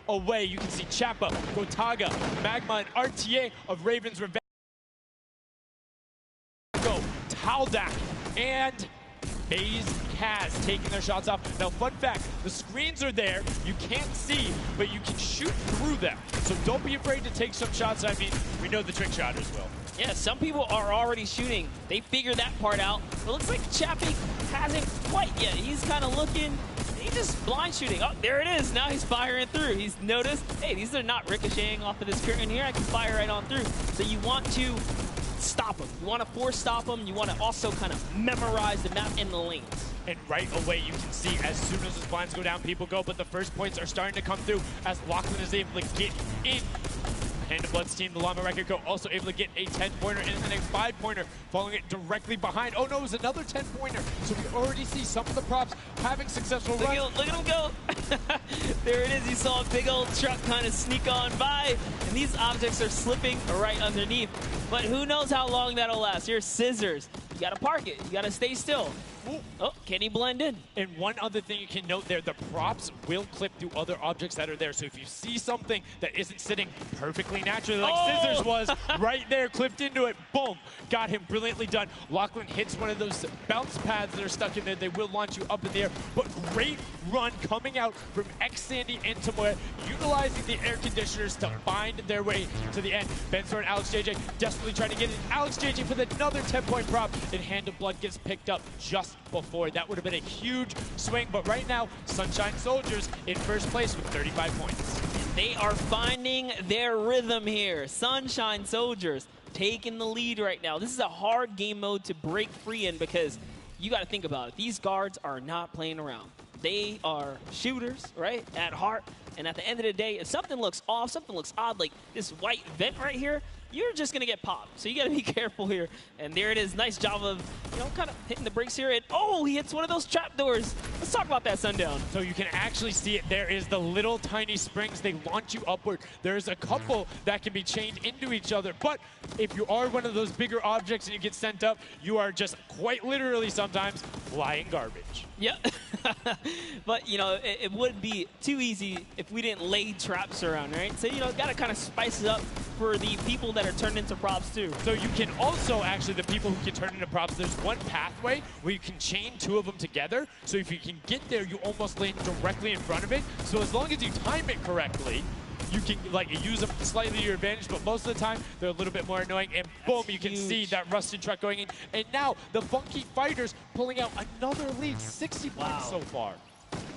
away. You can see Chappa, Gotaga, Magma, and RTA of Raven's Revenge. Taldak and FaZe Kaz taking their shots off. Now, fun fact, the screens are there. You can't see, but you can shoot through them. So don't be afraid to take some shots. I mean, we know the trick shotters will. Yeah, some people are already shooting. They figured that part out. It looks like Chappie hasn't quite yet. He's kind of looking. He's just blind shooting. Oh, there it is. Now he's firing through. He's noticed, hey, these are not ricocheting off of this curtain here. I can fire right on through. So you want to stop them. You want to force stop them. You want to also kind of memorize the map and the lanes. And right away, you can see as soon as his blinds go down, people go. But the first points are starting to come through as Lachlan is able to get in. Hand of Blood's team, the Llama Record Co. also able to get a 10-pointer and then a 5-pointer, following it directly behind. Oh no, it was another 10-pointer. So we already see some of the props having successful runs. Look at him go. There it is. You saw a big old truck kind of sneak on by, and these objects are slipping right underneath. But who knows how long that'll last. Here's Scissors. You got to park it. You got to stay still. Ooh. Oh, can he blend in? And one other thing you can note there, the props will clip through other objects that are there. So if you see something that isn't sitting perfectly naturally, like Scissors was, right there, clipped into it, boom, got him brilliantly done. Lachlan hits one of those bounce pads that are stuck in there. They will launch you up in the air, but great run coming out from X-Sandy and Tomoya, utilizing the air conditioners to find their way to the end. Bensor and Alex JJ desperately trying to get it. Alex JJ with another 10-point prop, and Hand of Blood gets picked up just before. That would have been a huge swing, but right now, Sunshine Soldiers in first place with 35 points. They are finding their rhythm here. Sunshine Soldiers taking the lead right now. This is a hard game mode to break free in because you got to think about it. These guards are not playing around. They are shooters, right, at heart. And at the end of the day, if something looks off, something looks odd, like this white vent right here, you're just going to get popped. So you got to be careful here. And there it is. Nice job of, you know, kind of hitting the brakes here. And, oh, he hits one of those trap doors. Let's talk about that, Sundown. So you can actually see it. There is the little tiny springs. They launch you upward. There's a couple that can be chained into each other. But if you are one of those bigger objects and you get sent up, you are just quite literally sometimes flying garbage. Yeah. But, you know, it would be too easy if we didn't lay traps around, right? So, you know, got to kind of spice it up for the people that are turned into props too. So you can also, actually, the people who can turn into props, there's one pathway where you can chain two of them together. So if you can get there, you almost land directly in front of it. So as long as you time it correctly, you can like use them slightly to your advantage, but most of the time they're a little bit more annoying. And boom, you can see that rusted truck going in. And now the Funky Fighters pulling out another lead, 60 points so far.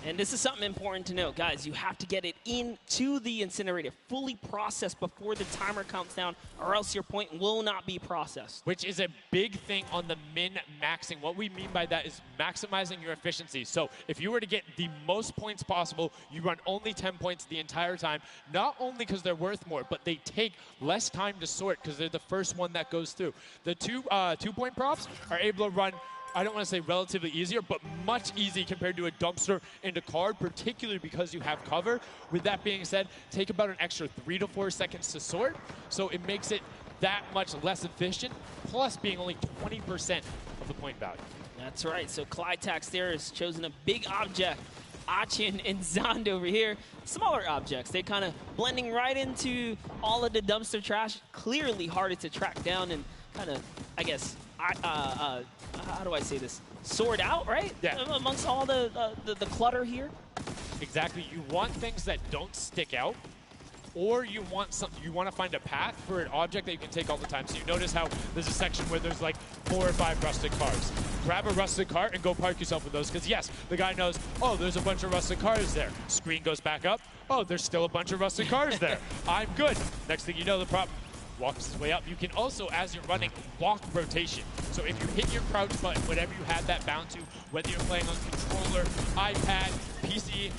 And this is something important to note, guys. You have to get it into the incinerator, fully processed before the timer counts down, or else your point will not be processed. Which is a big thing on the min-maxing. What we mean by that is maximizing your efficiency. So if you were to get the most points possible, you run only 10 points the entire time, not only because they're worth more, but they take less time to sort because they're the first one that goes through. The two-point props are able to run, I don't want to say relatively easier, but much easier compared to a dumpster and a card, particularly because you have cover. With that being said, take about an extra 3 to 4 seconds to sort, so it makes it that much less efficient, plus being only 20% of the point value. That's right, so Clytax there has chosen a big object. Achin and Zond over here, smaller objects. They're kind of blending right into all of the dumpster trash, clearly harder to track down and kind of, I guess, how do I say this? Sort out, right? Yeah. Amongst all the clutter here. Exactly. You want things that don't stick out, or you want something. You want to find a path for an object that you can take all the time. So you notice how there's a section where there's like 4 or 5 rusted cars. Grab a rusted car and go park yourself with those. Because yes, the guy knows. Oh, there's a bunch of rusted cars there. Screen goes back up. Oh, there's still a bunch of rusted cars there. I'm good. Next thing you know, the prop walks his way up. You can also, as you're running, walk rotation. So if you hit your crouch button, whatever you have that bound to, whether you're playing on controller, iPad, PC,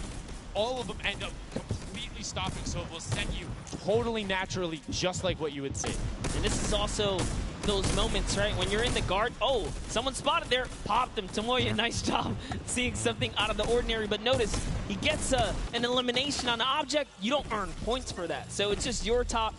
all of them end up completely stopping, so it will send you totally naturally, just like what you would see. And this is also those moments, right, when you're in the guard, oh, someone spotted there, popped them. Tomoya, nice job seeing something out of the ordinary, but notice, he gets an elimination on the object, you don't earn points for that. So it's just your job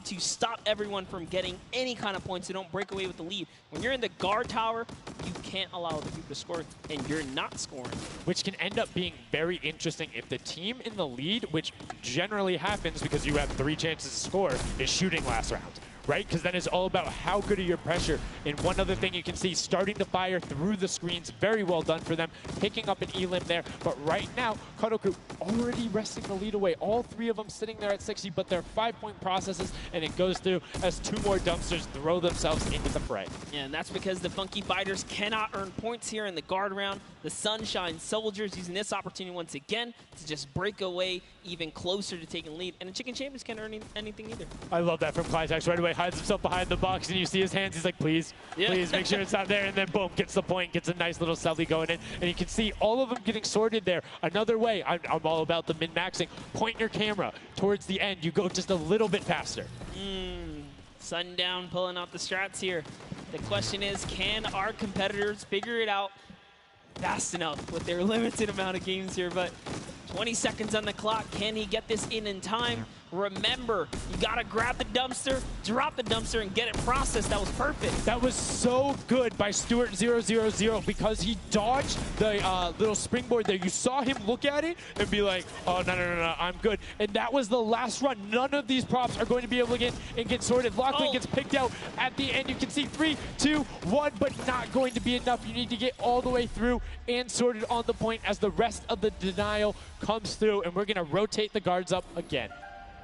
to stop everyone from getting any kind of points so don't break away with the lead. When you're in the guard tower, you can't allow other people to score, and you're not scoring. Which can end up being very interesting if the team in the lead, which generally happens because you have 3 chances to score, is shooting last round. Right? Because then it's all about how good are your pressure. And one other thing you can see, starting to fire through the screens, very well done for them, picking up an elim there. But right now, Kadoku already wresting the lead away. All 3 of them sitting there at 60, but they're 5-point processes, and it goes through as 2 more dumpsters throw themselves into the fray. Yeah, and that's because the Funky Fighters cannot earn points here in the guard round. The Sunshine Soldiers using this opportunity once again to just break away even closer to taking lead. And the Chicken Champions can't earn anything either. I love that from Clitex right away. Hides himself behind the box, and you see his hands. He's like, please, please make sure it's not there. And then boom, gets the point, gets a nice little selfie going in. And you can see all of them getting sorted there. Another way, I'm all about the min-maxing. Point your camera towards the end. You go just a little bit faster. Sundown pulling out the strats here. The question is, can our competitors figure it out fast enough with their limited amount of games here? But 20 seconds on the clock. Can he get this in time? Remember, you gotta grab the dumpster, drop the dumpster, and get it processed. That was perfect. That was so good by Stuart000 because he dodged the little springboard there. You saw him look at it and be like, oh, no, I'm good. And that was the last run. None of these props are going to be able to get sorted. Lachlan gets picked out at the end. You can see 3, 2, 1, but not going to be enough. You need to get all the way through and sorted on the point as the rest of the denial comes through, and we're going to rotate the guards up again.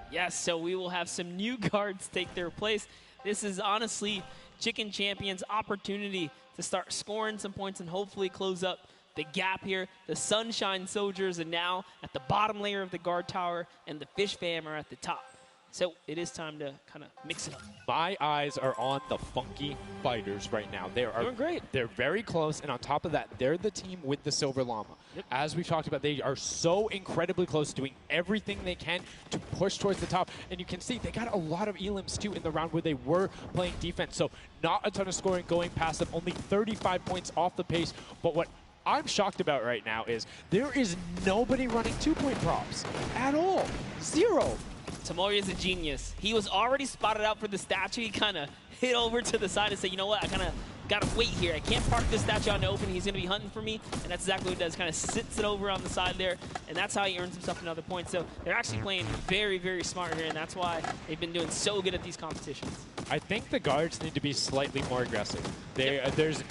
Yes, so we will have some new guards take their place. This is honestly Chicken Champions' opportunity to start scoring some points and hopefully close up the gap here. The Sunshine Soldiers are now at the bottom layer of the guard tower, and the Fish Fam are at the top. So it is time to kind of mix it up. My eyes are on the Funky Fighters right now. They are doing great. They're very close, and on top of that, they're the team with the Silver Llama. Yep. As we've talked about, they are so incredibly close, doing everything they can to push towards the top. And you can see they got a lot of elims, too, in the round where they were playing defense. So not a ton of scoring going past them, only 35 points off the pace. But what I'm shocked about right now is there is nobody running 2-point props at all. 0. Tamoria's a genius. He was already spotted out for the statue. He kind of hit over to the side and said, you know what, I kind of got to wait here. I can't park this statue on the open. He's going to be hunting for me. And that's exactly what he does. Kind of sits it over on the side there. And that's how he earns himself another point. So they're actually playing very, very smart here. And that's why they've been doing so good at these competitions. I think the guards need to be slightly more aggressive. There's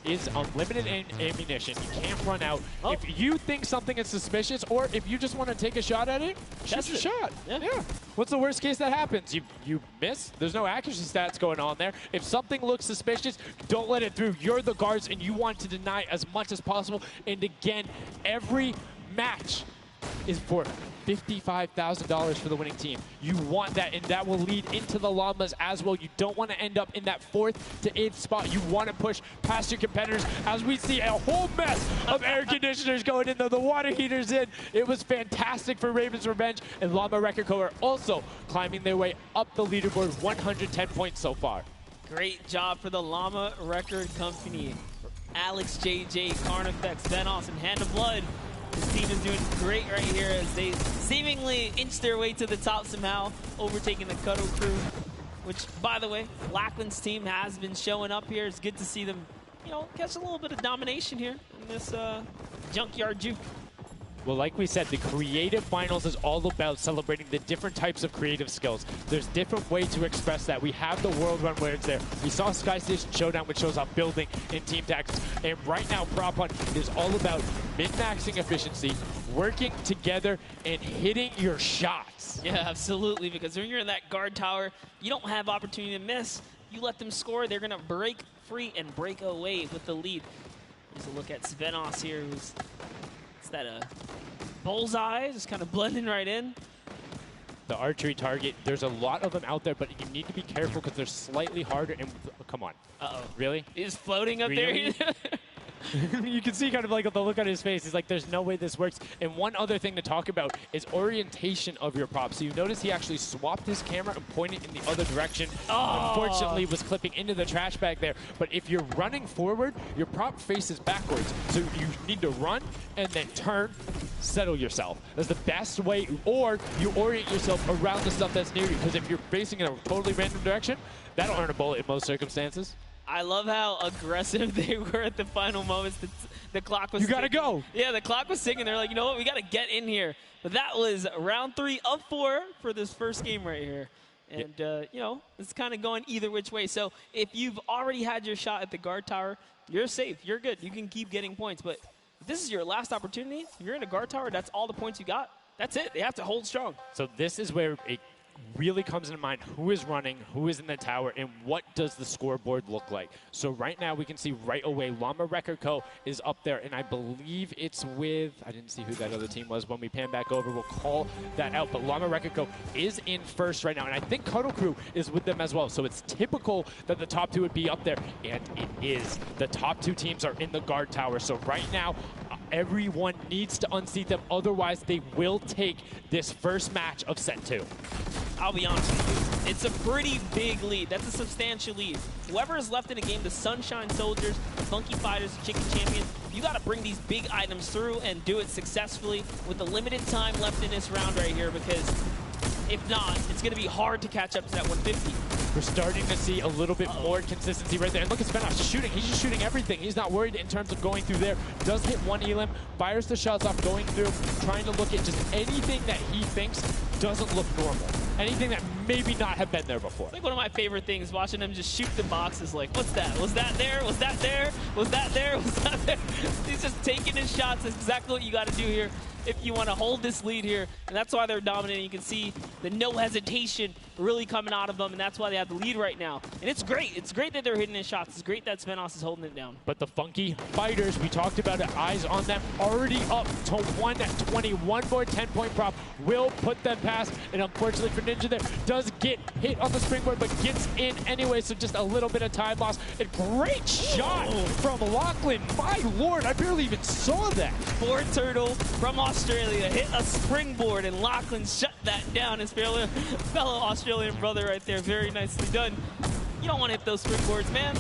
it's unlimited ammunition. You can't run out. Oh. If you think something is suspicious, or if you just want to take a shot at it, shoot your shot. Yeah. What's the worst case that happens? You miss. There's no accuracy stats going on there. If something looks suspicious, don't let it through. You're the guards, and you want to deny as much as possible. And again, every match is for $55,000 for the winning team. You want that, and that will lead into the Llamas as well. You don't want to end up in that 4th to 8th spot. You want to push past your competitors as we see a whole mess of air conditioners going in, though the water heaters in. It was fantastic for Raven's Revenge, and Llama Record Co. are also climbing their way up the leaderboard, 110 points so far. Great job for the Llama Record Company. Alex, JJ, Carnifex, Venos, and Hand of Blood. This team is doing great right here as they seemingly inch their way to the top somehow, overtaking the Cuddle crew, which, by the way, Lachlan's team has been showing up here. It's good to see them, catch a little bit of domination here in this junkyard juke. Well, like we said, the creative finals is all about celebrating the different types of creative skills. There's different ways to express that. We have the world run where it's there. We saw Sky Station Showdown, which shows off building and team tactics. And right now, Prop Hunt is all about min-maxing efficiency, working together, and hitting your shots. Yeah, absolutely, because when you're in that guard tower, you don't have opportunity to miss. You let them score, they're going to break free and break away with the lead. Here's a look at Svenos here, who's that bullseye, just kind of blending right in. The archery target, there's a lot of them out there, but you need to be careful because they're slightly harder. And come on. Uh-oh. Really? He's floating up really? there. You can see kind of like the look on his face. He's like, there's no way this works. And one other thing to talk about is orientation of your prop. So you notice he actually swapped his camera and pointed in the other direction. Unfortunately, was clipping into the trash bag there. But if you're running forward, your prop faces backwards. So you need to run and then turn, settle yourself. That's the best way. Or you orient yourself around the stuff that's near you. Because if you're facing in a totally random direction, that'll earn a bullet in most circumstances. I love how aggressive they were at the final moments. The clock was. You gotta go. Yeah, the clock was ticking. They're like, you know what? We gotta get in here. But that was round 3 of 4 for this first game right here. And you know, it's kind of going either which way. So if you've already had your shot at the guard tower, you're safe. You're good. You can keep getting points. But if this is your last opportunity, you're in a guard tower. That's all the points you got. That's it. They have to hold strong. So this is where it really comes into mind who is running, who is in the tower, and what does the scoreboard look like. So right now we can see right away Llama Record Co. is up there, and I believe it's with, I didn't see who that other team was. When we pan back over, we'll call that out. But Llama Record Co. is in first right now, and I think Cuddle Crew is with them as well. So it's typical that the top 2 would be up there, and it is. The top 2 teams are in the guard tower. So right now, everyone needs to unseat them. Otherwise, they will take this first match of set 2. I'll be honest with you, it's a pretty big lead. That's a substantial lead. Whoever is left in the game, the Sunshine Soldiers, the Funky Fighters, the Chicken Champions, you got to bring these big items through and do it successfully with the limited time left in this round right here, because if not, it's going to be hard to catch up to that 150. We're starting to see a little bit more consistency right there. And look at Svenos shooting. He's just shooting everything. He's not worried in terms of going through there. Does hit one elim, fires the shots off, going through, trying to look at just anything that he thinks doesn't look normal. Anything that maybe not have been there before. It's like one of my favorite things, watching him just shoot the boxes like, what's that? Was that there? Was that there? Was that there? Was that there? He's just taking his shots. That's exactly what you got to do here if you want to hold this lead here. And that's why they're dominating. You can see the no hesitation really coming out of them, and that's why they have the lead right now. And it's great. It's great that they're hitting his shots. It's great that Svenos is holding it down. But the Funky Fighters, we talked about it, eyes on them, already up to 120. One more 10-point prop will put them past. And unfortunately for Ninja there, does get hit on the springboard, but gets in anyway, so just a little bit of time loss. A great shot from Lachlan. My lord, I barely even saw that. Poor Turtle from Australia hit a springboard, and Lachlan shut that down. His fellow Australian brother right there. Very nicely done. You don't want to hit those springboards, man.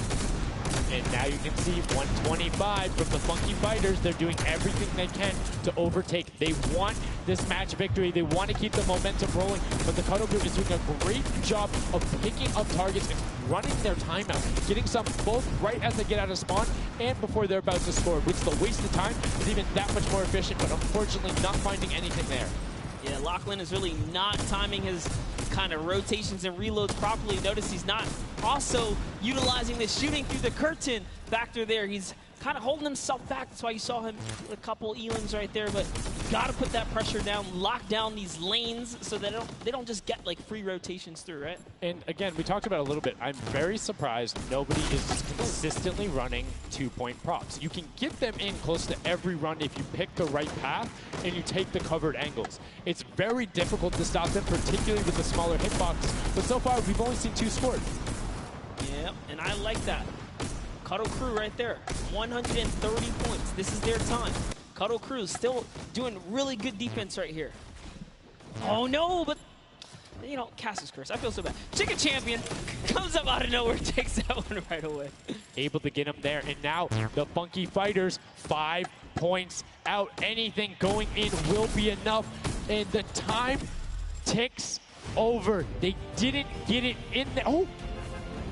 And now you can see 125 from the Funky Fighters. They're doing everything they can to overtake. They want this match victory. They want to keep the momentum rolling. But the Cuddle Group is doing a great job of picking up targets and running their timeout, getting some both right as they get out of spawn and before they're about to score, which the waste of time is even that much more efficient, but unfortunately not finding anything there. Yeah, Lachlan is really not timing his kind of rotations and reloads properly. Notice he's not also utilizing the shooting through the curtain factor there. He's kind of holding himself back. That's why you saw him with a couple elims right there. But you got to put that pressure down, lock down these lanes so that they don't just get like free rotations through, right? And again, we talked about it a little bit. I'm very surprised nobody is consistently running 2-point props. You can get them in close to every run if you pick the right path and you take the covered angles. It's very difficult to stop them, particularly with the smaller hitbox. But so far, we've only seen 2 scored. Yeah, and I like that. Cuddle Crew right there, 130 points. This is their time. Cuddle Crew still doing really good defense right here. Oh no, but you know, Cass's curse. I feel so bad. Chicken Champion comes up out of nowhere, takes that one right away. Able to get him there, and now the Funky Fighters 5 points out. Anything going in will be enough, and the time ticks over. They didn't get it in there. Oh!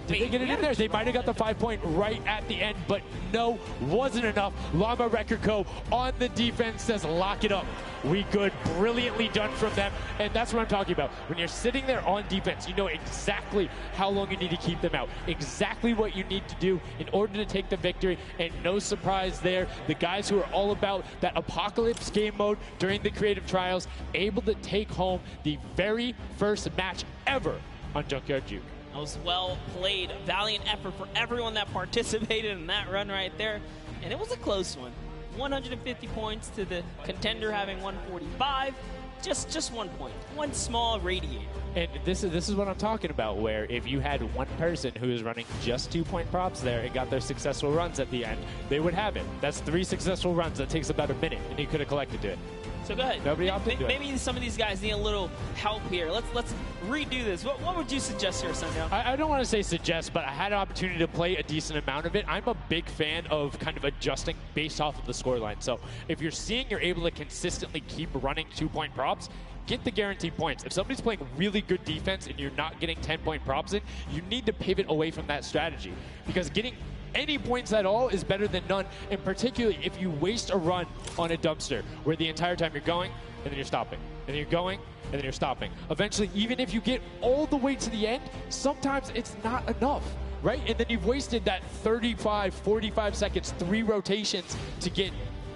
Did they get it in there? They might have got the 5-point right at the end, but no, wasn't enough. Llama Record Co. on the defense says, lock it up. We good. Brilliantly done from them. And that's what I'm talking about. When you're sitting there on defense, you know exactly how long you need to keep them out. Exactly what you need to do in order to take the victory. And no surprise there. The guys who are all about that apocalypse game mode during the creative trials, able to take home the very first match ever on Junkyard Juke. That was well played. Valiant effort for everyone that participated in that run right there. And it was a close one. 150 points to the contender having 145. Just 1 point. One small radiator. And this is what I'm talking about, where if you had one person who was running just 2-point props there and got their successful runs at the end, they would have it. That's 3 successful runs. That takes about a minute, and he could have collected it. So go ahead. Nobody opted to Maybe some of these guys need a little help here. Let's redo this. What would you suggest here, Sundown? I don't want to say suggest, but I had an opportunity to play a decent amount of it. I'm a big fan of kind of adjusting based off of the scoreline. So if you're seeing you're able to consistently keep running 2-point props, get the guaranteed points. If somebody's playing really good defense and you're not getting 10-point props in, you need to pivot away from that strategy, because getting any points at all is better than none, and particularly if you waste a run on a dumpster where the entire time you're going and then you're stopping, and then you're going and then you're stopping. Eventually, even if you get all the way to the end, sometimes it's not enough, right? And then you've wasted that 35, 45 seconds, 3 rotations to get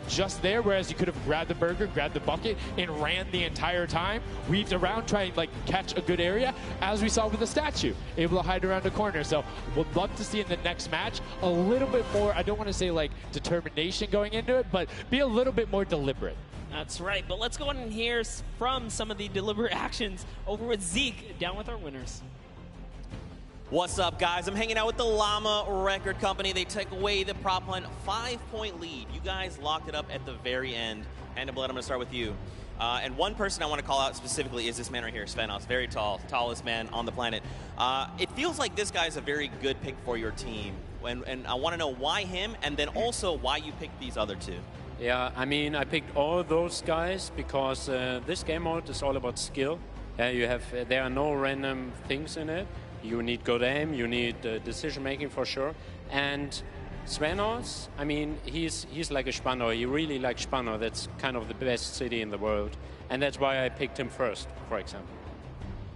just there, whereas you could have grabbed the burger, grabbed the bucket, and ran the entire time, weaved around, trying to catch a good area, as we saw with the statue, able to hide around a corner. So would love to see in the next match a little bit more, I don't want to say determination going into it, but be a little bit more deliberate. That's right, but let's go on and hear from some of the deliberate actions over with Zeke, down with our winners. What's up, guys? I'm hanging out with the Llama Record Company. They took away the prop hunt 5-point lead. You guys locked it up at the very end. And Blood, I'm going to start with you. And one person I want to call out specifically is this man right here, Svenos. Very tall, tallest man on the planet. It feels like this guy's a very good pick for your team. And I want to know why him, and then also why you picked these other 2. Yeah, I mean, I picked all those guys because this game mode is all about skill. There are no random things in it. You need good aim, you need decision-making for sure. And Svenos, I mean, he's like a Spandau. He really likes Spandau. That's kind of the best city in the world. And that's why I picked him first, for example.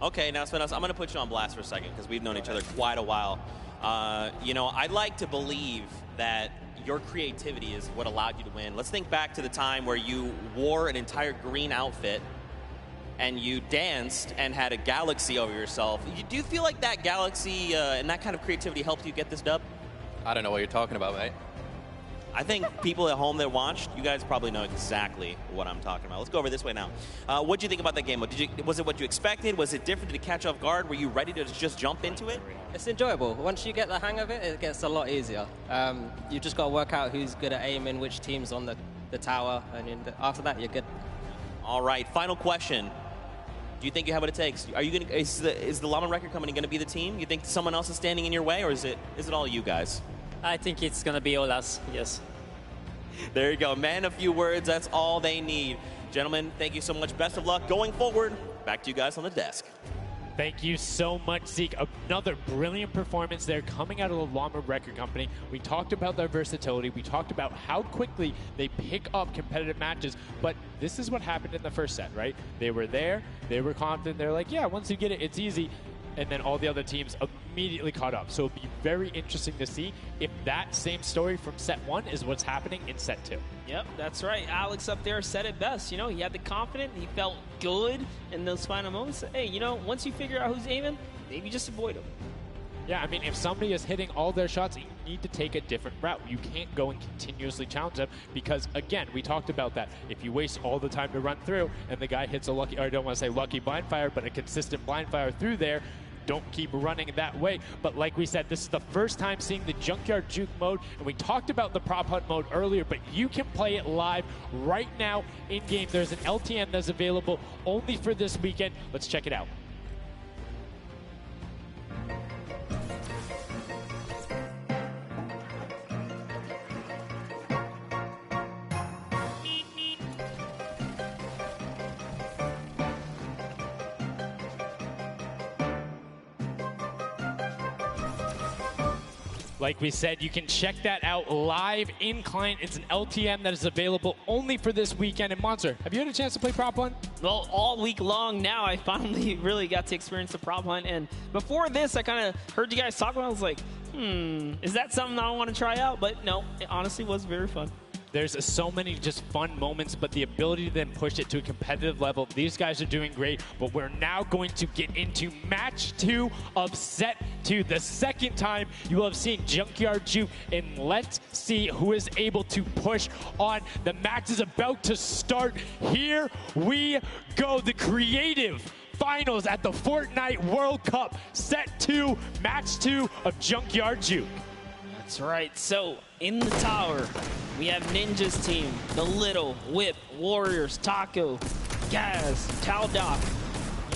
Okay, now Svenos, I'm going to put you on blast for a second because we've known each other quite a while. I'd like to believe that your creativity is what allowed you to win. Let's think back to the time where you wore an entire green outfit and you danced and had a galaxy over yourself. Do you feel like that galaxy and that kind of creativity helped you get this dub? I don't know what you're talking about, mate. I think people at home that watched, you guys probably know exactly what I'm talking about. Let's go over this way now. What did you think about that game? Was it what you expected? Was it different? Did it catch off guard? Were you ready to just jump into it? It's enjoyable. Once you get the hang of it, it gets a lot easier. You just got to work out who's good at aiming, which team's on the tower, and after that, you're good. All right, final question. Do you think you have what it takes? Are you going? Is the Llama Record Company going to be the team? You think someone else is standing in your way, or is it all you guys? I think it's going to be all us, yes. There you go. Man, a few words, that's all they need. Gentlemen, thank you so much. Best of luck going forward. Back to you guys on the desk. Thank you so much, Zeke. Another brilliant performance there coming out of the Llama Record Company. We talked about their versatility. We talked about how quickly they pick up competitive matches. But this is what happened in the first set, right? They were there. They were confident. They're like, yeah, once you get it, it's easy. And then all the other teams immediately caught up. So it'll be very interesting to see if that same story from set 1 is what's happening in set 2. Yep, that's right. Alex up there said it best. You know, he had the confidence. He felt good in those final moments. Hey, you know, once you figure out who's aiming, maybe just avoid him. Yeah, I mean, if somebody is hitting all their shots, you need to take a different route. You can't go and continuously challenge them because, again, we talked about that. If you waste all the time to run through and the guy hits a lucky, or I don't want to say lucky blind fire, but a consistent blind fire through there, don't keep running that way. But like we said, this is the first time seeing the Junkyard Juke mode, and we talked about the prop hunt mode earlier, but you can play it live right now in-game. There's an LTM that's available only for this weekend. Let's check it out. Like we said, you can check that out live in client. It's an LTM that is available only for this weekend. And Monster, have you had a chance to play Prop Hunt? Well, all week long now, I finally really got to experience the Prop Hunt. And before this, I kind of heard you guys talk about it. I was like, is that something I want to try out? But no, it honestly was very fun. There's so many just fun moments, but the ability to then push it to a competitive level, these guys are doing great, but we're now going to get into match 2 of set 2. The second time you will have seen Junkyard Juke, and let's see who is able to push on. The match is about to start. Here we go. The creative finals at the Fortnite World Cup, set 2, match 2 of Junkyard Juke. That's right. So in the tower, we have Ninja's team, the Little, Whip, Warriors, Taco, Gaz, Taldoc.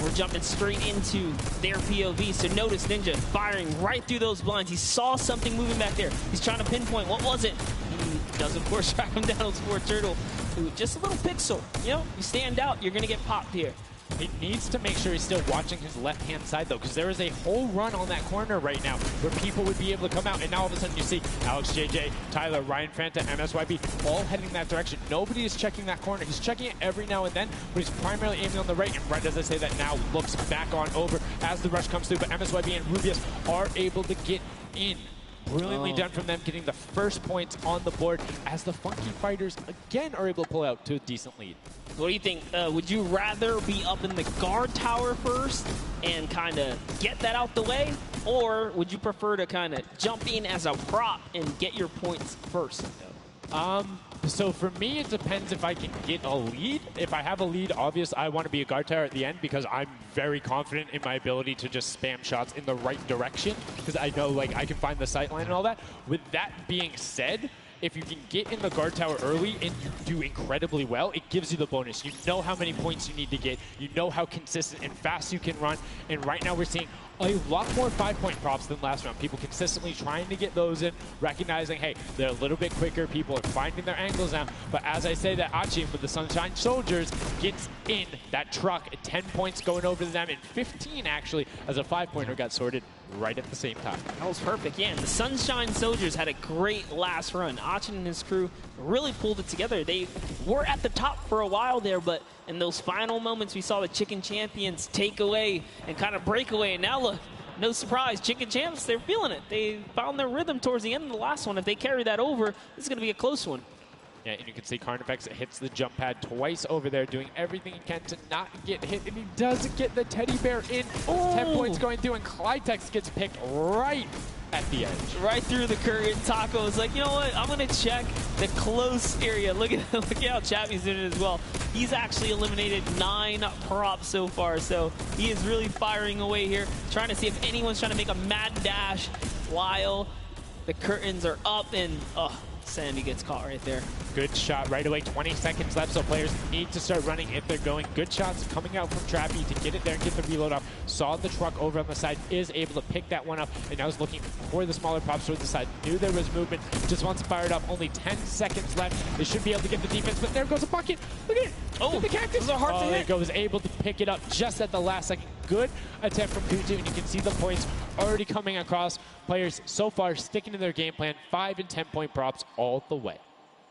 We're jumping straight into their POV. So notice Ninja firing right through those blinds. He saw something moving back there. He's trying to pinpoint. What was it? He does, of course, track him down with Sport Turtle. Ooh, just a little pixel. You know, you stand out, you're going to get popped here. He needs to make sure he's still watching his left-hand side, though, because there is a whole run on that corner right now where people would be able to come out, and now all of a sudden you see Alex JJ, Tyler, Ryan Fanta, MSYB all heading that direction. Nobody is checking that corner. He's checking it every now and then, but he's primarily aiming on the right, and right as I say that now looks back on over as the rush comes through, but MSYB and Rubius are able to get in. Brilliantly done from them, getting the first points on the board as the Funky Fighters again are able to pull out to a decent lead. What do you think? Would you rather be up in the guard tower first and kind of get that out the way? Or would you prefer to kind of jump in as a prop and get your points first? So for me, it depends if I can get a lead. If I have a lead, obviously I want to be a guard tower at the end because I'm very confident in my ability to just spam shots in the right direction because I know like I can find the sight line and all that. With that being said, if you can get in the guard tower early and you do incredibly well, it gives you the bonus. You know how many points you need to get. You know how consistent and fast you can run. And right now we're seeing a lot more 5-point props than last round. People consistently trying to get those in, recognizing, hey, they're a little bit quicker. People are finding their angles now. But as I say that Achim with the Sunshine Soldiers gets in that truck. 10 points going over to them, and 15 actually as a 5-pointer got sorted right at the same time. That was perfect, yeah. And the Sunshine Soldiers had a great last run. Achin and his crew really pulled it together. They were at the top for a while there, but in those final moments, we saw the Chicken Champions take away and kind of break away. And now look, no surprise, Chicken Champs, they're feeling it. They found their rhythm towards the end of the last one. If they carry that over, this is going to be a close one. Yeah, and you can see Carnifex hits the jump pad twice over there, doing everything he can to not get hit, and he does get the teddy bear in. 10 points going through, and Clytex gets picked right at the edge. Right through the current. Taco is like, you know what? I'm going to check the close area. Look at how Chappie's doing it as well. He's actually eliminated 9 props so far, so he is really firing away here, trying to see if anyone's trying to make a mad dash while the curtains are up, and Sandy gets caught right there. Good shot right away. 20 seconds left, so players need to start running if they're going. Good shots coming out from Trappy to get it there and get the reload off. Saw the truck over on the side, is able to pick that one up, and now is looking for the smaller props towards the side. Knew there was movement, just wants to fire it up. Only 10 seconds left. They should be able to get the defense, but there goes a bucket. Look at it. Oh, the cactus. Those are hard to hit. There goes, able to pick it up just at the last second. Good attempt from Kutu, and you can see the points already coming across. Players so far sticking to their game plan, 5 and 10 point props all the way.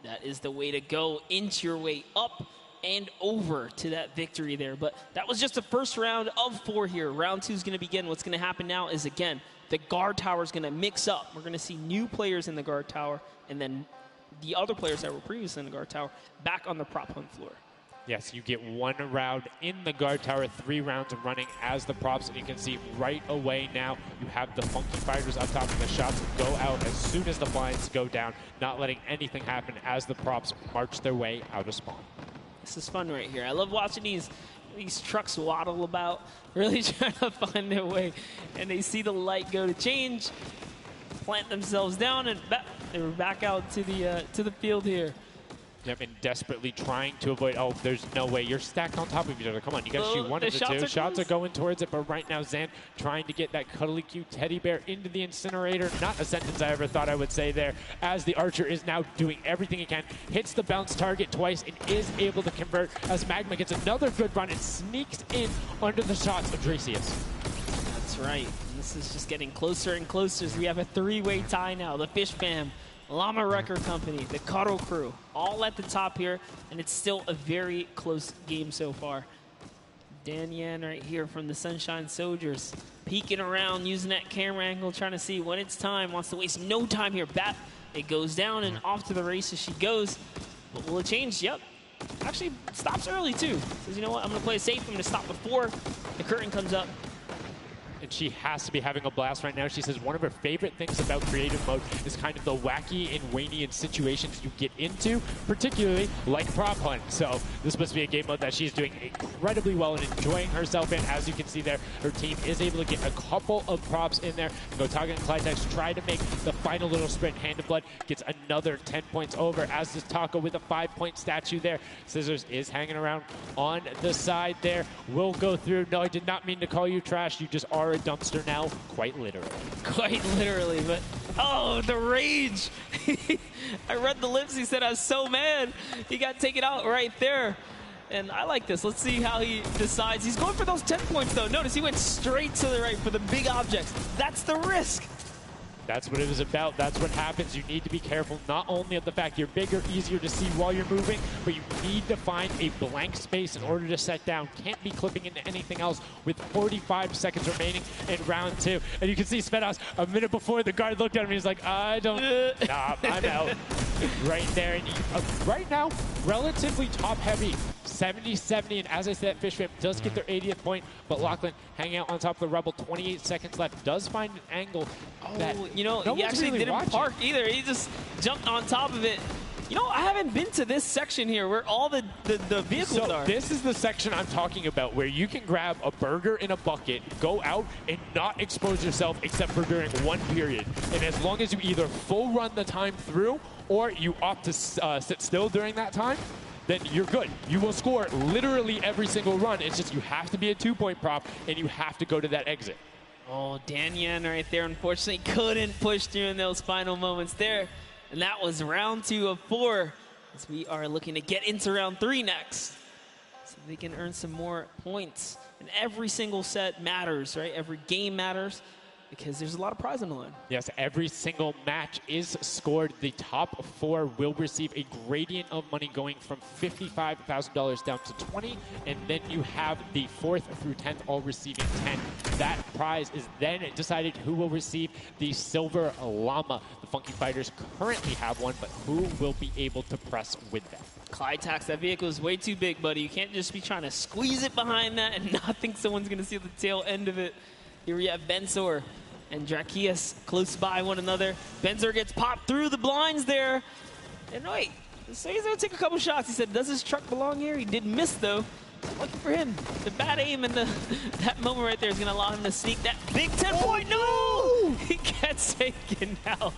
That is the way to go. Inch your way up and over to that victory there. But that was just the first round of 4 here. Round 2 is going to begin. What's going to happen now is, again, the guard tower is going to mix up. We're going to see new players in the guard tower, and then the other players that were previously in the guard tower back on the prop hunt floor. Yes, you get 1 round in the guard tower, 3 rounds of running as the props, and you can see right away now you have the Funky Fighters up top, and the shots go out as soon as the blinds go down, not letting anything happen as the props march their way out of spawn. This is fun right here. I love watching these trucks waddle about, really trying to find their way, and they see the light go to change, plant themselves down, and they're back out to the field here. Yep, and desperately trying to avoid, oh, there's no way. You're stacked on top of each other. Come on, you got to shoot one of the two. Shots are going towards it, but right now Zan trying to get that cuddly cute teddy bear into the incinerator. Not a sentence I ever thought I would say there, as the Archer is now doing everything he can. Hits the bounce target twice and is able to convert as Magma gets another good run and sneaks in under the shots of Dracius. That's right. This is just getting closer and closer as we have a 3-way tie now. The Fish Fam, Llama Record Company, the Cuddle Crew, all at the top here, and it's still a very close game so far. Dan Yan right here from the Sunshine Soldiers, peeking around, using that camera angle, trying to see when it's time, wants to waste no time here. It goes down and off to the races she goes. But will it change? Yep. Actually stops early too. Says, you know what, I'm gonna play it safe. I'm gonna stop before the curtain comes up. And she has to be having a blast right now. She says one of her favorite things about creative mode is kind of the wacky and Waynian situations you get into, particularly like prop hunt. So this must be a game mode that she's doing incredibly well and enjoying herself in. As you can see there, her team is able to get a couple of props in there. Gotaga and Clytex try to make the final little sprint. Hand of Blood gets another 10 points over, as does Taco with a 5-point statue there. Scissors is hanging around on the side there. Will go through. No, I did not mean to call you trash. You just are a dumpster now, quite literally. Quite literally, but oh, the rage. I read the lips. He said, I was so mad. He got taken out right there. And I like this. Let's see how he decides. He's going for those 10 points, though. Notice he went straight to the right for the big objects. That's the risk. That's what it was about. That's what happens. You need to be careful not only of the fact you're bigger, easier to see while you're moving, but you need to find a blank space in order to set down. Can't be clipping into anything else with 45 seconds remaining in round 2. And you can see Svetos a minute before the guard looked at him. He's like, I don't, nah, I'm out. Right there. And right now, relatively top heavy. 70-70, and as I said, Fishfam does get their 80th point, but Lachlan hanging out on top of the Rebel. 28 seconds left. Does find an angle that you know, no he actually really didn't watching. park either. He just jumped on top of it. You know, I haven't been to this section here where all the vehicles So are. this is the section I'm talking about, where you can grab a burger in a bucket, go out, and not expose yourself except for during one period. And as long as you either full run the time through or you opt to sit still during that time, then you're good. You will score literally every single run. It's just you have to be a 2-point prop, and you have to go to that exit. Oh, Dan Yen right there, unfortunately, couldn't push through in those final moments there. And that was round 2 of 4, as we are looking to get into round 3 next. So they can earn some more points. And every single set matters, right? Every game matters, because there's a lot of prize on the line. Yes, every single match is scored. The top 4 will receive a gradient of money going from $55,000 down to 20, and then you have the 4th through 10th all receiving 10. That prize is then decided who will receive the Silver Llama. The Funky Fighters currently have one, but who will be able to press with them? Clytax, that vehicle is way too big, buddy. You can't just be trying to squeeze it behind that and not think someone's going to see the tail end of it. Here we have Bensor and Drakias close by one another. Bensor gets popped through the blinds there. And wait, so he's going to take a couple shots. He said, does this truck belong here? He did miss, though. Lucky for him. The bad aim and that moment right there is going to allow him to sneak that big 10-point. No! He gets taken out.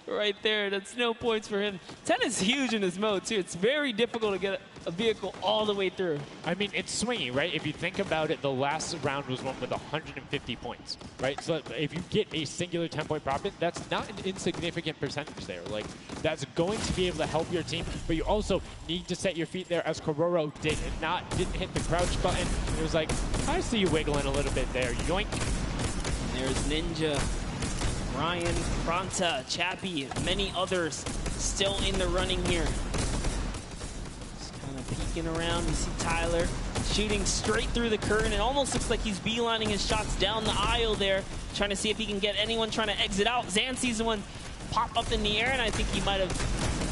Right there, that's no points for him. 10 is huge in this mode, too. It's very difficult to get a vehicle all the way through. I mean, it's swingy, right? If you think about it, the last round was one with 150 points, right? So if you get a singular 10-point profit, that's not an insignificant percentage there. Like, that's going to be able to help your team, but you also need to set your feet there, as Kororo didn't hit the crouch button. It was like, I see you wiggling a little bit there. Yoink. And there's Ninja, Ryan, Fronta, Chappie, many others still in the running here. Just kind of peeking around. You see Tyler shooting straight through the curtain. It almost looks like he's beelining his shots down the aisle there, trying to see if he can get anyone trying to exit out. Zan sees the one pop up in the air, and I think he might have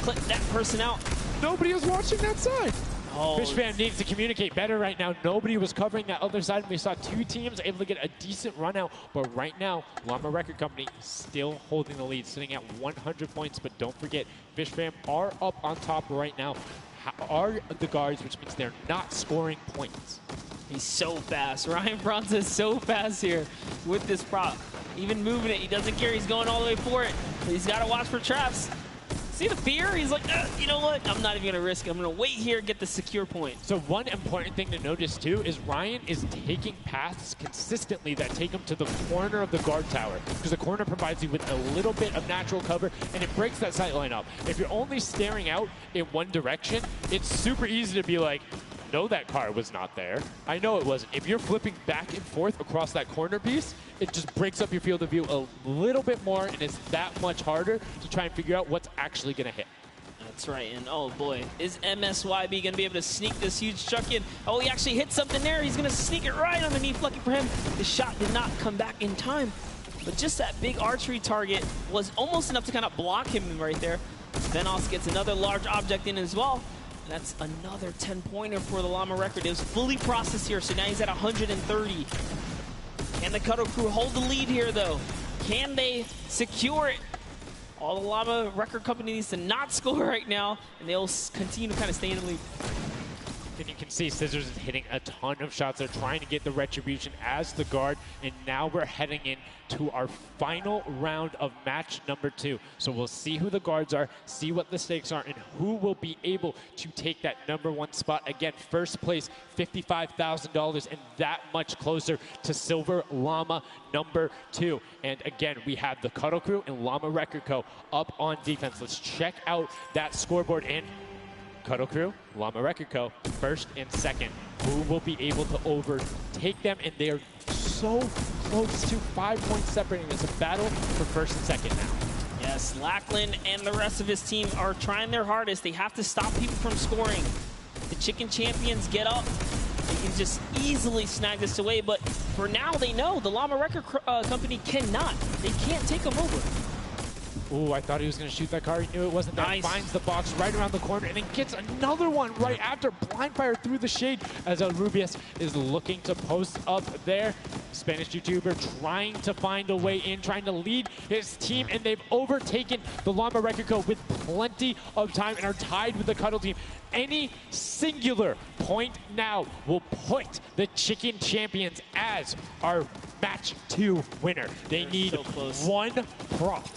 clipped that person out. Nobody is watching that side. Oh, Fishfam needs to communicate better right now. Nobody was covering that other side. We saw 2 teams able to get a decent run out. But right now, Llama Record Company still holding the lead, sitting at 100 points. But don't forget, Fishfam are up on top right now. Are the guards, which means they're not scoring points. He's so fast. Ryan Fronta is so fast here with this prop. Even moving it, he doesn't care. He's going all the way for it. But he's got to watch for traps. See the fear? He's like, you know what? I'm not even going to risk it. I'm going to wait here and get the secure point. So one important thing to notice, too, is Ryan is taking paths consistently that take him to the corner of the guard tower, because the corner provides you with a little bit of natural cover, and it breaks that sight line up. If you're only staring out in one direction, it's super easy to be like, no, that car was not there. I know it wasn't. If you're flipping back and forth across that corner piece, it just breaks up your field of view a little bit more, and it's that much harder to try and figure out what's actually going to hit. That's right, and oh boy, is MSYB going to be able to sneak this huge truck in? Oh, he actually hit something there. He's going to sneak it right underneath. Lucky for him, the shot did not come back in time. but just that big archery target was almost enough to kind of block him right there. Venos gets another large object in as well. And that's another 10-pointer for the Llama record. It was fully processed here, so now he's at 130. Can the Cuddle Crew hold the lead here, though? Can they secure it? All the Llama record company needs to not score right now, and they'll continue to kind of stay in the lead. And you can see Scissors is hitting a ton of shots. They're trying to get the retribution as the guard, and now we're heading into our final round of match number 2. So we'll see who the guards are, see what the stakes are, and who will be able to take that #1 spot. Again, first place, $55,000, and that much closer to Silver Llama number 2. And again, we have the Cuddle Crew and Llama Record Co. up on defense. Let's check out that scoreboard. And Cuddle Crew, Llama Record Co., first and second. Who will be able to overtake them? And they're so close to 5 points separating. It's a battle for first and second now. Yes, Lackland and the rest of his team are trying their hardest. They have to stop people from scoring. The Chicken Champions get up. They can just easily snag this away. But for now, they know the Llama Record Company cannot. They can't take them over. Ooh, I thought he was going to shoot that car. He knew it wasn't there. Nice. Finds the box right around the corner and then gets another one right after. Blind fire through the shade as Rubius is looking to post up there. Spanish YouTuber trying to find a way in, trying to lead his team, and they've overtaken the Llama Record Co. with plenty of time and are tied with the Cuddle team. Any singular point now will put the Chicken Champions as our match 2 winner. They need one prop.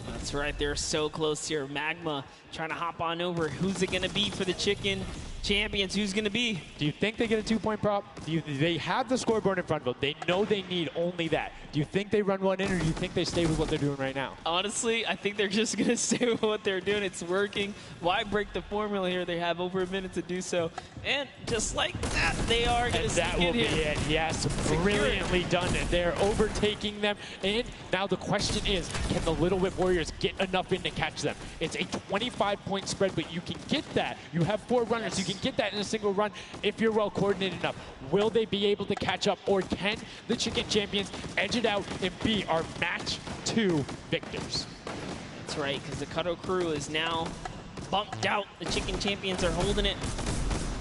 That's right, they're so close here. Magma trying to hop on over. Who's it going to be for the Chicken Champions? Who's going to be? Do you think they get a 2-point prop? They have the scoreboard in front of them. They know they need only that. Do you think they run one in, or do you think they stay with what they're doing right now? Honestly, I think they're just going to stay with what they're doing. It's working. Why break the formula here? They have over a minute to do so. And just like that, they are going to that will be it. Yes, brilliantly done. They're overtaking them. And now the question is, can the Little Whip Warriors get enough in to catch them? It's a 25-point spread, but you can get that. You have 4 runners. You can get that in a single run if you're well coordinated enough. Will they be able to catch up, or can the Chicken Champions edge it out and be our match 2 victors? That's right, because the Cuddle Crew is now bumped out. The Chicken Champions are holding it.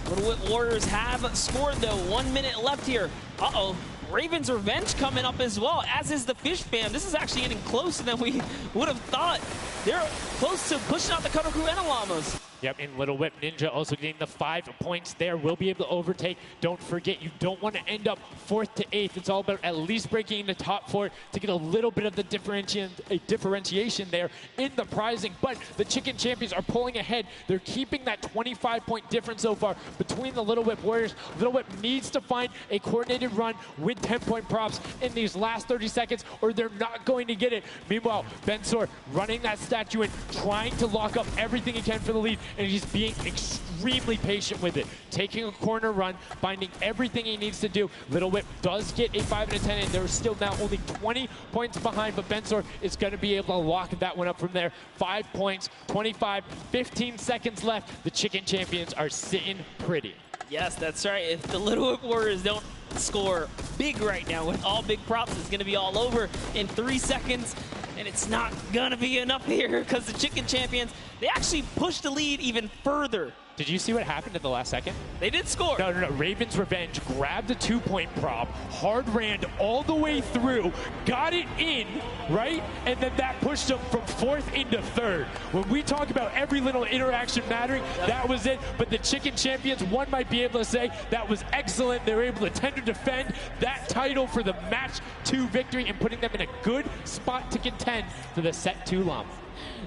Little Whip Warriors have scored, though. 1 minute left here. Uh-oh. Raven's Revenge coming up as well, as is the Fish Fam. This is actually getting closer than we would have thought. They're close to pushing out the Cuddle Crew and the Llamas. Yep, and Little Whip Ninja also getting the 5 points there. Will be able to overtake. Don't forget, you don't want to end up 4th to 8th. It's all about at least breaking the top 4 to get a little bit of the differentiation there in the prizing. But the Chicken Champions are pulling ahead. They're keeping that 25-point difference so far between the Little Whip Warriors. Little Whip needs to find a coordinated run with 10-point props in these last 30 seconds, or they're not going to get it. Meanwhile, Bensor running that statue in, trying to lock up everything he can for the lead, and he's being extremely patient with it. Taking a corner run, finding everything he needs to do. Little Whip does get a 5 and a 10, and they're still now only 20 points behind, but Bensor is going to be able to lock that one up from there. 5 points, 25, 15 seconds left. The Chicken Champions are sitting pretty. Yes, that's right. If the Little Whip Warriors don't score big right now with all big props, it's going to be all over in 3 seconds. And it's not going to be enough here because the Chicken Champions, they actually pushed the lead even further. Did you see what happened at the last second? They did score. No. Raven's Revenge grabbed the 2-point prop, hard ran all the way through, got it in, right? And then that pushed them from 4th into 3rd. When we talk about every little interaction mattering, that was it. But the Chicken Champions, one might be able to say that was excellent. They were able to tend to defend that title for the match 2 victory and putting them in a good spot to contend for the set 2 Llama.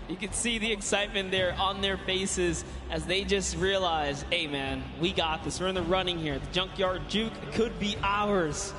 You can see the excitement there on their faces as they just realize, hey man, we got this. We're in the running here. The Junkyard Juke could be ours.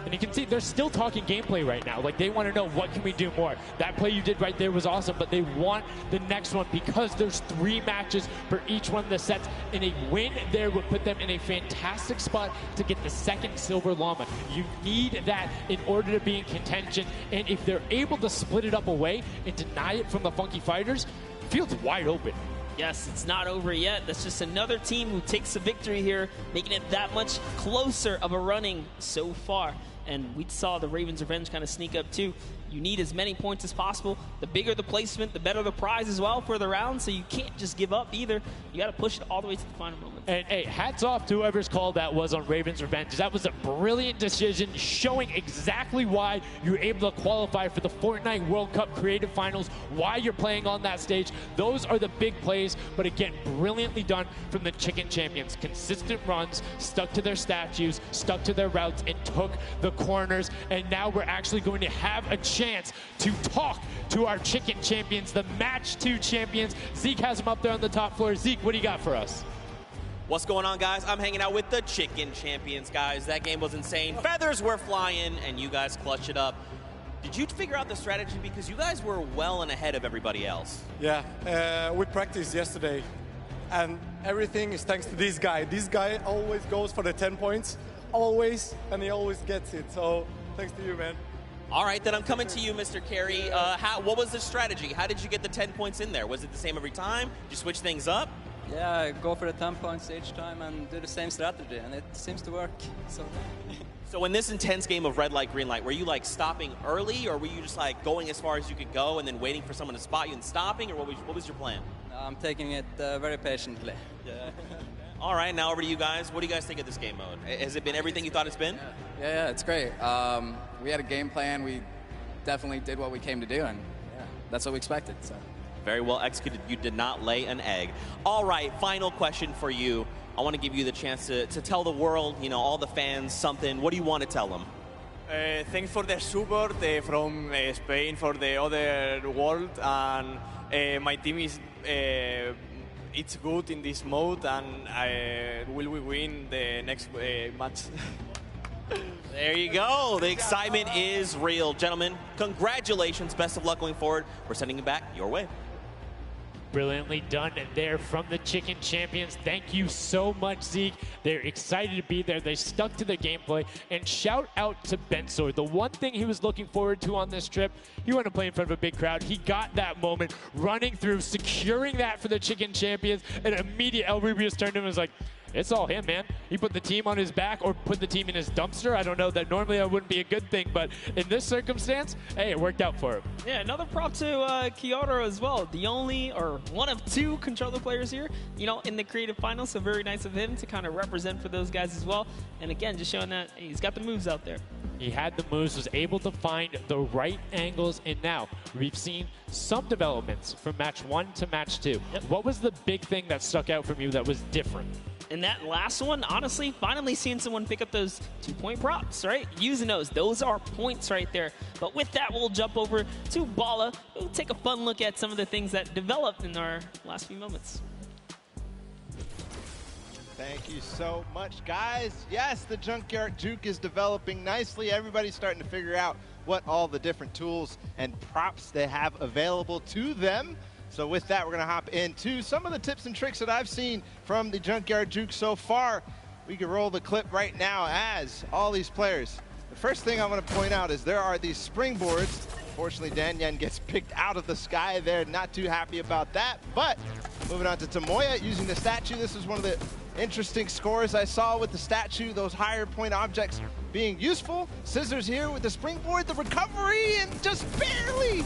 And you can see they're still talking gameplay right now. Like, they want to know, what can we do more? That play you did right there was awesome, but they want the next one because there's 3 matches for each one of the sets, and a win there would put them in a fantastic spot to get the 2nd Silver Llama. You need that in order to be in contention, and if they're able to split it up away and deny it from the Funky Fighters, the field's wide open. Yes, it's not over yet. That's just another team who takes the victory here, making it that much closer of a running so far. And we saw the Ravens' revenge kind of sneak up too. You need as many points as possible. The bigger the placement, the better the prize as well for the round, so you can't just give up either. You got to push it all the way to the final moment. And hey, hats off to whoever's call that was on Ravens Revenge. That was a brilliant decision, showing exactly why you're able to qualify for the Fortnite World Cup Creative Finals, why you're playing on that stage. Those are the big plays, but again, brilliantly done from the Chicken Champions. Consistent runs, stuck to their statues, stuck to their routes, and took the corners. And now we're actually going to have a chance to talk to our Chicken Champions, the Match 2 champions. Zeke has them up there on the top floor. Zeke, what do you got for us? What's going on, guys? I'm hanging out with the Chicken Champions, guys. That game was insane. Feathers were flying, and you guys clutched it up. Did you figure out the strategy? Because you guys were well and ahead of everybody else. Yeah, we practiced yesterday, and everything is thanks to this guy. This guy always goes for the 10 points, always, and he always gets it. So thanks to you, man. All right, then I'm coming to you, Mr. Carey. What was the strategy? How did you get the 10 points in there? Was it the same every time? Did you switch things up? Yeah, go for the 10 points each time and do the same strategy, and it seems to work. So in this intense game of red light, green light, were you like stopping early, or were you just like going as far as you could go and then waiting for someone to spot you and stopping, or what was your plan? I'm taking it very patiently. Yeah. All right, now over to you guys. What do you guys think of this game mode? Has it been everything you thought it's been? Yeah, it's great. We had a game plan. We definitely did what we came to do, and yeah, that's what we expected. So. Very well executed. You did not lay an egg. All right, final question for you. I want to give you the chance to tell the world, you know, all the fans something. What do you want to tell them? Thanks for the support from Spain for the other world, and my team is it's good in this mode, and will we win the next match? There you go. The excitement is real. Gentlemen, congratulations. Best of luck going forward. We're sending it back your way. Brilliantly done there from the Chicken Champions. Thank you so much, Zeke. They're excited to be there. They stuck to their gameplay. And shout out to Bensor. The one thing he was looking forward to on this trip, he wanted to play in front of a big crowd. He got that moment, running through, securing that for the Chicken Champions. And immediate El Rubius turned to him and was like, it's all him, man. He put the team on his back or put the team in his dumpster. I don't know. That normally that wouldn't be a good thing, but in this circumstance, hey, it worked out for him. Yeah, another prop to Kyoto as well. The only or one of 2 controller players here, you know, in the creative finals. So very nice of him to kind of represent for those guys as well. And again, just showing that he's got the moves out there. He had the moves, was able to find the right angles, and now we've seen some developments from match 1 to match 2. Yep. What was the big thing that stuck out from you that was different? And that last one, honestly, finally seeing someone pick up those 2-point props, right? Using those are points right there. But with that, we'll jump over to Bala. We'll take a fun look at some of the things that developed in our last few moments. Thank you so much, guys. Yes, the Junkyard Juke is developing nicely. Everybody's starting to figure out what all the different tools and props they have available to them. So with that, we're going to hop into some of the tips and tricks that I've seen from the Junkyard Juke so far. We can roll the clip right now as all these players. The first thing I want to point out is there are these springboards. Unfortunately, Danyan gets picked out of the sky there. Not too happy about that. But moving on to Tomoya using the statue. This is one of the interesting scores I saw with the stanue, those higher point objects being useful. Scissors here with the springboard, the recovery, and just barely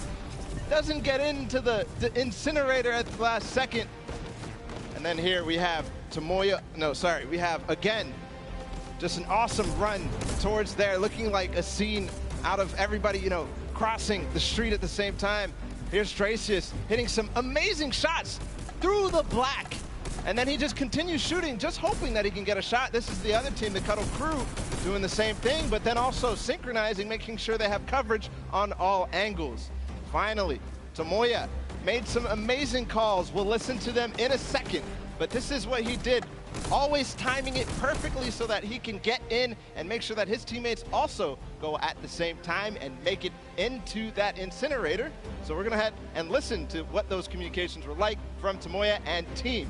doesn't get into the incinerator at the last second. And then here we have Tomoya, we have, again, just an awesome run towards there, looking like a scene out of everybody, you know, crossing the street at the same time. Here's Tracius hitting some amazing shots through the black. And then he just continues shooting, just hoping that he can get a shot. This is the other team, the Cuddle Crew, doing the same thing, but then also synchronizing, making sure they have coverage on all angles. Finally, Tomoya made some amazing calls. We'll listen to them in a second, but this is what he did. Always timing it perfectly so that he can get in and make sure that his teammates also go at the same time and make it into that incinerator. So we're gonna head and listen to what those communications were like from Tomoya and team.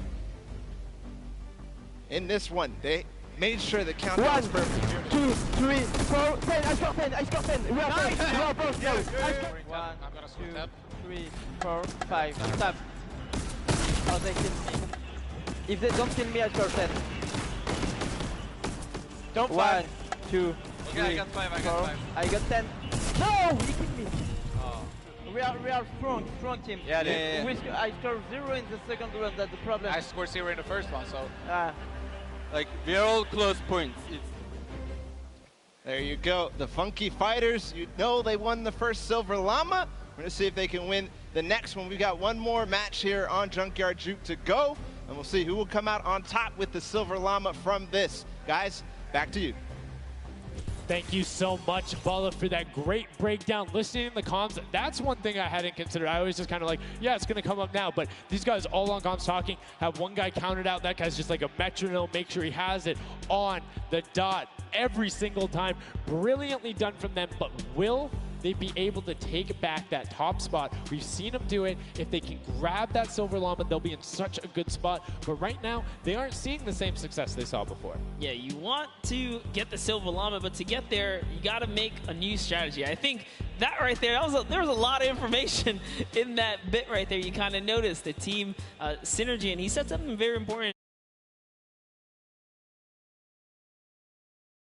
In this one, they made sure the countdown was perfect. 1, 2, 3, 4, 10. I got 10. I got 10. We are 10. We are both. Yes. 1, 2, 3, 4, 5. Tap. Oh, they kill me. If they don't kill me, I score 10. Don't 1, 2, Okay, I got 5, I got 4. 5. I got 10. No! He killed me. Oh. We are strong team. Yeah, yeah. I scored 0 in the second round, that's the problem. I scored 0 in the first one, so Ah. like we're all close points. There you go. The Funky Fighters, you know they won the first Silver Llama. We're going to see if they can win the next one. We've got one more match here on Junkyard Juke to go, and we'll see who will come out on top with the Silver Llama from this. Guys, back to you. Thank you so much, Bala, for that great breakdown. Listening in the comms, that's one thing I hadn't considered. I always just kind of like, yeah, it's going to come up now. But these guys all on comms talking, have one guy counted out. That guy's just like a metronome, make sure he has it on the dot every single time. Brilliantly done from them, but will they be able to take back that top spot? We've seen them do it. If they can grab that Silver Llama, they'll be in such a good spot. But right now, they aren't seeing the same success they saw before. Yeah, you want to get the Silver Llama, but to get there, you got to make a new strategy. I think that right there, there was a lot of information in that bit right there. You kind of noticed the team synergy, and he said something very important